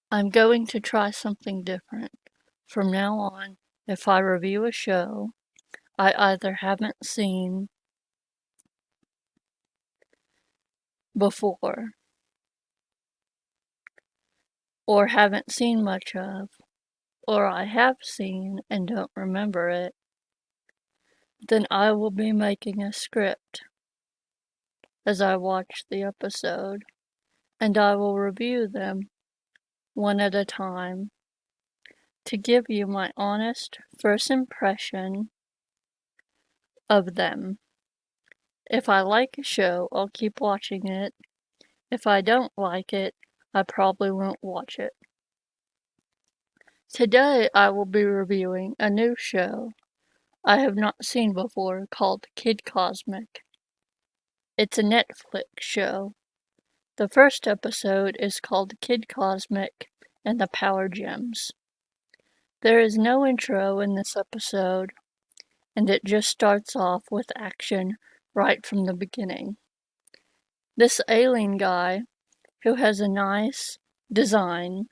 I'm going to try something different. From now on, if I review a show I either haven't seen before or haven't seen much of, or I have seen and don't remember it, then I will be making a script as I watch the episode, and I will review them one at a time to give you my honest first impression of them. If I like a show, I'll keep watching it. If I don't like it, I probably won't watch it. Today I will be reviewing a new show I have not seen before called Kid Cosmic. It's a Netflix show. The first episode is called Kid Cosmic and the Power Gems. There is no intro in this episode, and it just starts off with action right from the beginning. This alien guy, who has a nice design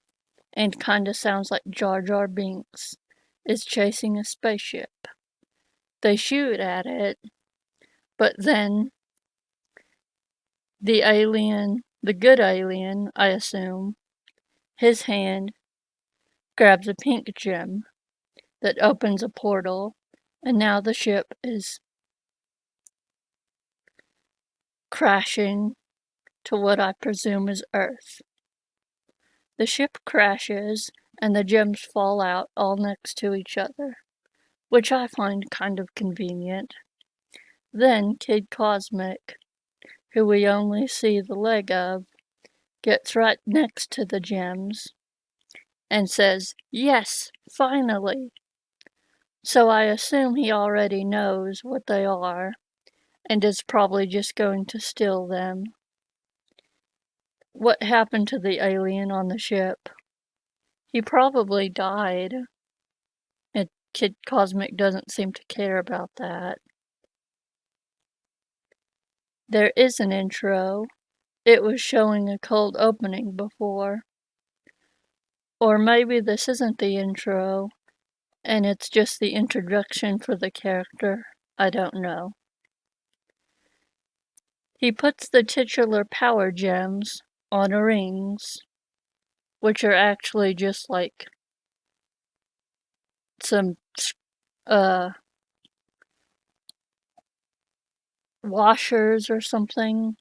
and kinda sounds like Jar Jar Binks, is chasing a spaceship. They shoot at it, but then the alien, the good alien, I assume, his hand grabs a pink gem that opens a portal, and now the ship is crashing to what I presume is Earth. The ship crashes, and the gems fall out all next to each other, which I find kind of convenient. Then Kid Cosmic, who we only see the leg of, gets right next to the gems and says, "Yes, finally!" So I assume he already knows what they are and is probably just going to steal them. What happened to the alien on the ship? He probably died. And Kid Cosmic doesn't seem to care about that. There is an intro. It was showing a cold opening before. Or maybe this isn't the intro, and it's just the introduction for the character. I don't know. He puts the titular power gems on rings, which are actually just like some washers or something.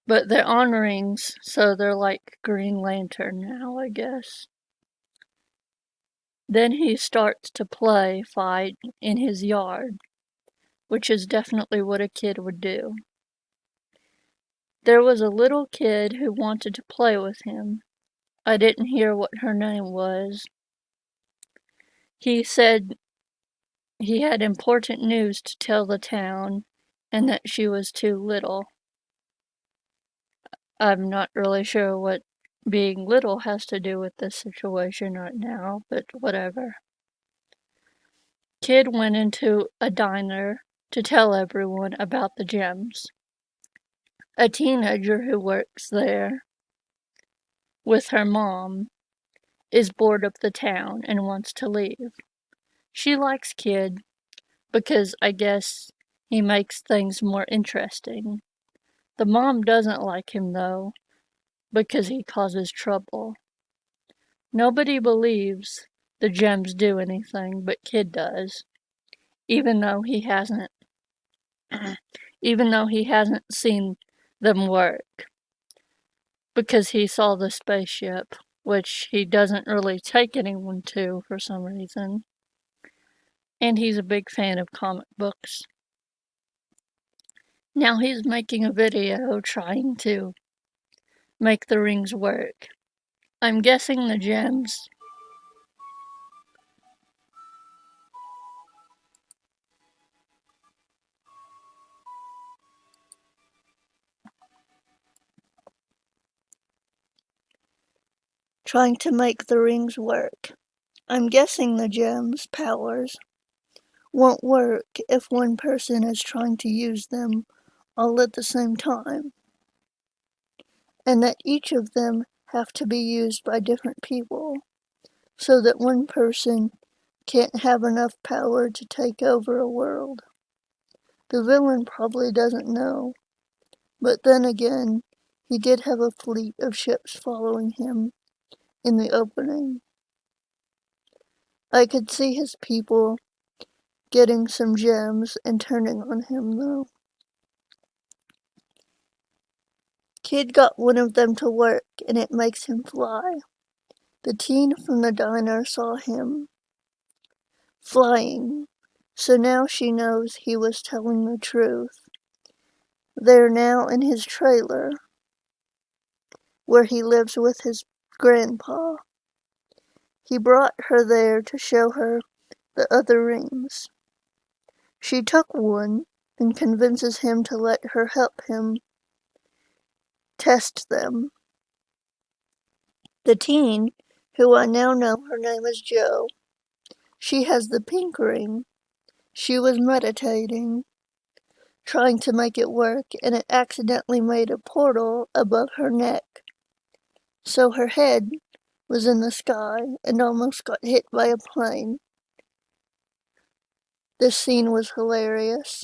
But they're on rings, so they're like Green Lantern now, I guess. Then he starts to fight in his yard, which is definitely what a kid would do. There was a little kid who wanted to play with him. I didn't hear what her name was. He said he had important news to tell the town and that she was too little. I'm not really sure what being little has to do with this situation right now, but whatever. Kid went into a diner to tell everyone about the gems. A teenager who works there with her mom is bored of the town and wants to leave. She likes Kid because I guess he makes things more interesting. The mom doesn't like him though, because he causes trouble. Nobody believes the gems do anything, but Kid does, even though he hasn't seen them work, because he saw the spaceship, which he doesn't really take anyone to for some reason. And he's a big fan of comic books. Now he's making a video trying to make the rings work. I'm guessing the gems trying to make the rings work. I'm guessing the gems' powers won't work if one person is trying to use them all at the same time. and that each of them have to be used by different people, so that one person can't have enough power to take over a world. The villain probably doesn't know, but then again, he did have a fleet of ships following him in the opening. I could see his people getting some gems and turning on him, though. Kid got one of them to work, and it makes him fly. The teen from the diner saw him flying, so now she knows he was telling the truth. They're now in his trailer, where he lives with his grandpa. He brought her there to show her the other rings. She took one and convinces him to let her help him test them. The teen, who I now know her name is Jo, she has the pink ring. She was meditating, trying to make it work, and it accidentally made a portal above her neck. So her head was in the sky and almost got hit by a plane. This scene was hilarious.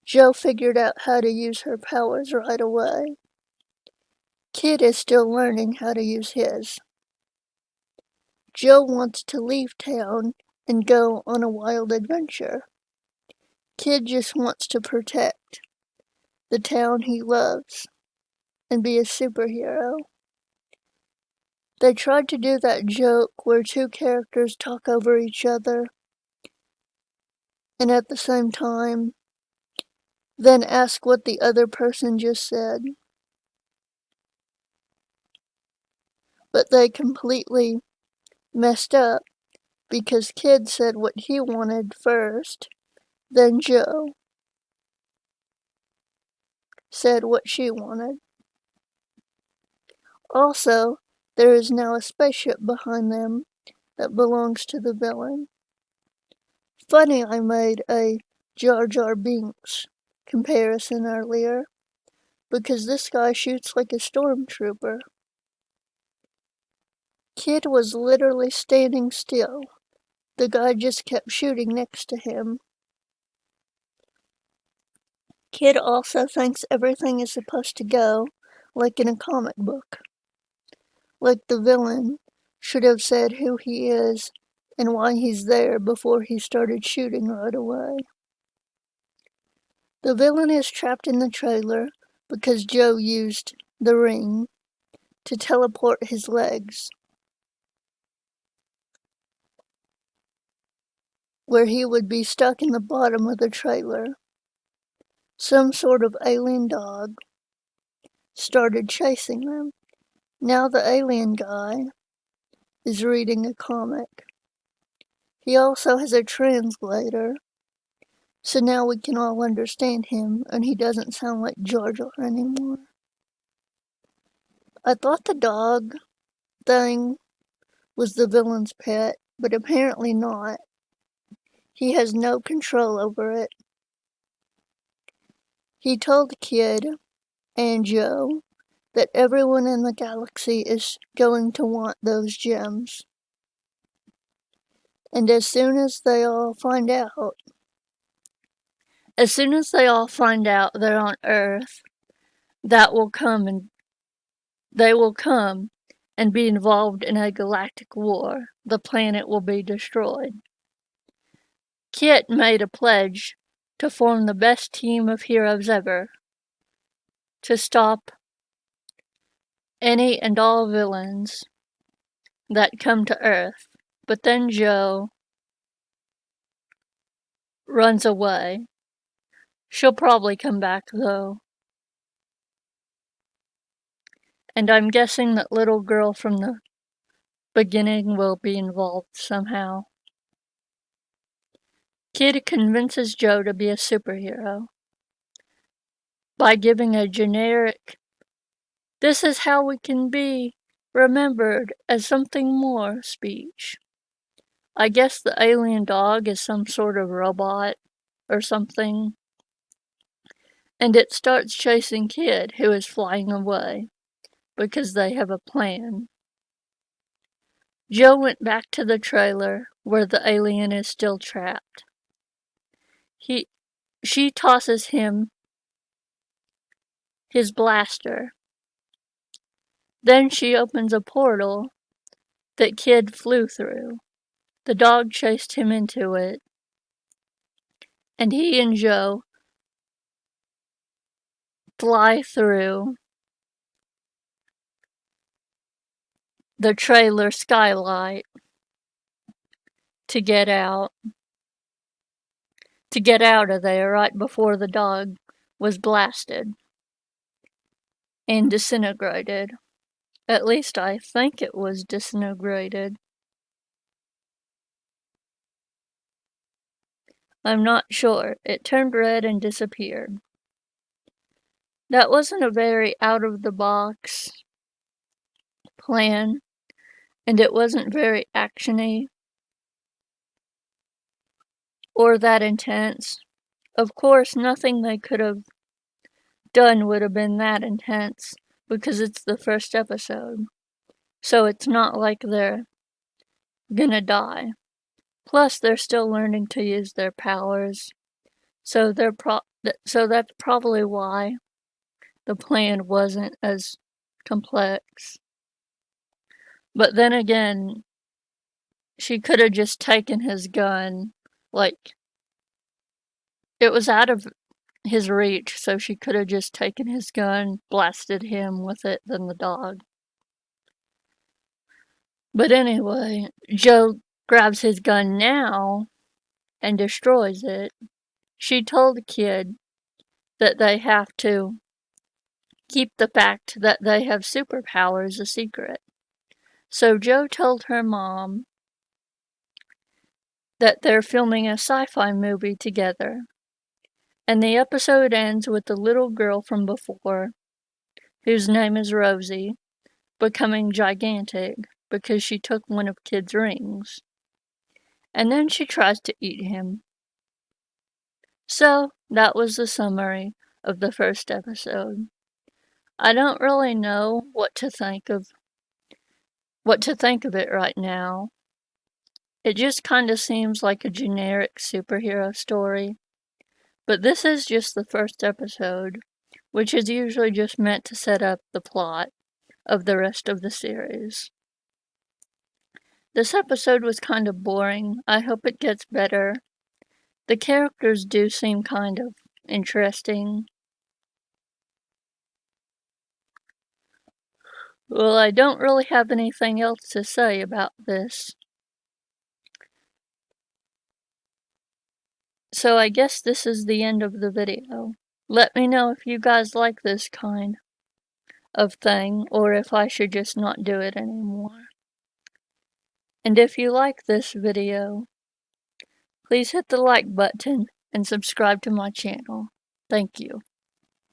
Jo figured out how to use her powers right away. Kid is still learning how to use his. Jo wants to leave town and go on a wild adventure. Kid just wants to protect the town he loves and be a superhero. They tried to do that joke where two characters talk over each other and at the same time then ask what the other person just said. But they completely messed up because Kid said what he wanted first, then Jo said what she wanted. Also, there is now a spaceship behind them that belongs to the villain. Funny I made a Jar Jar Binks comparison earlier, because this guy shoots like a stormtrooper. Kid was literally standing still. The guy just kept shooting next to him. Kid also thinks everything is supposed to go like in a comic book. Like the villain should have said who he is and why he's there before he started shooting right away. The villain is trapped in the trailer because Jo used the ring to teleport his legs, where he would be stuck in the bottom of the trailer. Some sort of alien dog started chasing them. Now the alien guy is reading a comic. He also has a translator, so now we can all understand him and he doesn't sound like Jar Jar anymore. I thought the dog thing was the villain's pet, but apparently not. He has no control over it. He told Kid and Jo that everyone in the galaxy is going to want those gems. And as soon as they all find out they're on Earth, they will come and be involved in a galactic war. The planet will be destroyed. Kit made a pledge to form the best team of heroes ever, to stop any and all villains that come to Earth. But then Jo runs away. She'll probably come back, though. And I'm guessing that little girl from the beginning will be involved somehow. Kid convinces Jo to be a superhero by giving a generic, "This is how we can be remembered as something more" speech. I guess the alien dog is some sort of robot or something. and it starts chasing Kid, who is flying away, because they have a plan. Joe went back to the trailer where the alien is still trapped. She tosses him his blaster. Then she opens a portal that Kid flew through. The dog chased him into it, and he and Joe fly through the trailer skylight to get out of there right before the dog was blasted and disintegrated. At least I think it was disintegrated. I'm not sure. It turned red and disappeared. That wasn't a very out-of-the-box plan, and it wasn't very actiony or that intense. Of course, nothing they could have done would have been that intense, because it's the first episode. So it's not like they're gonna die. Plus, they're still learning to use their powers. So that's probably why the plan wasn't as complex. But then again, she could have just taken his gun. Like, it was out of his reach, so she could have just taken his gun, blasted him with it, then the dog. But anyway, Joe grabs his gun now and destroys it. She told Kid that they have to keep the fact that they have superpowers a secret. So Joe told her mom that they're filming a sci-fi movie together. And the episode ends with the little girl from before, whose name is Rosie, becoming gigantic because she took one of Kid's rings. And then she tries to eat him. So, that was the summary of the first episode. I don't really know what to think of it right now. It just kind of seems like a generic superhero story. But this is just the first episode, which is usually just meant to set up the plot of the rest of the series. This episode was kind of boring. I hope it gets better. The characters do seem kind of interesting. Well, I don't really have anything else to say about this. So I guess this is the end of the video. Let me know if you guys like this kind of thing, or if I should just not do it anymore. And if you like this video, please hit the like button and subscribe to my channel. Thank you.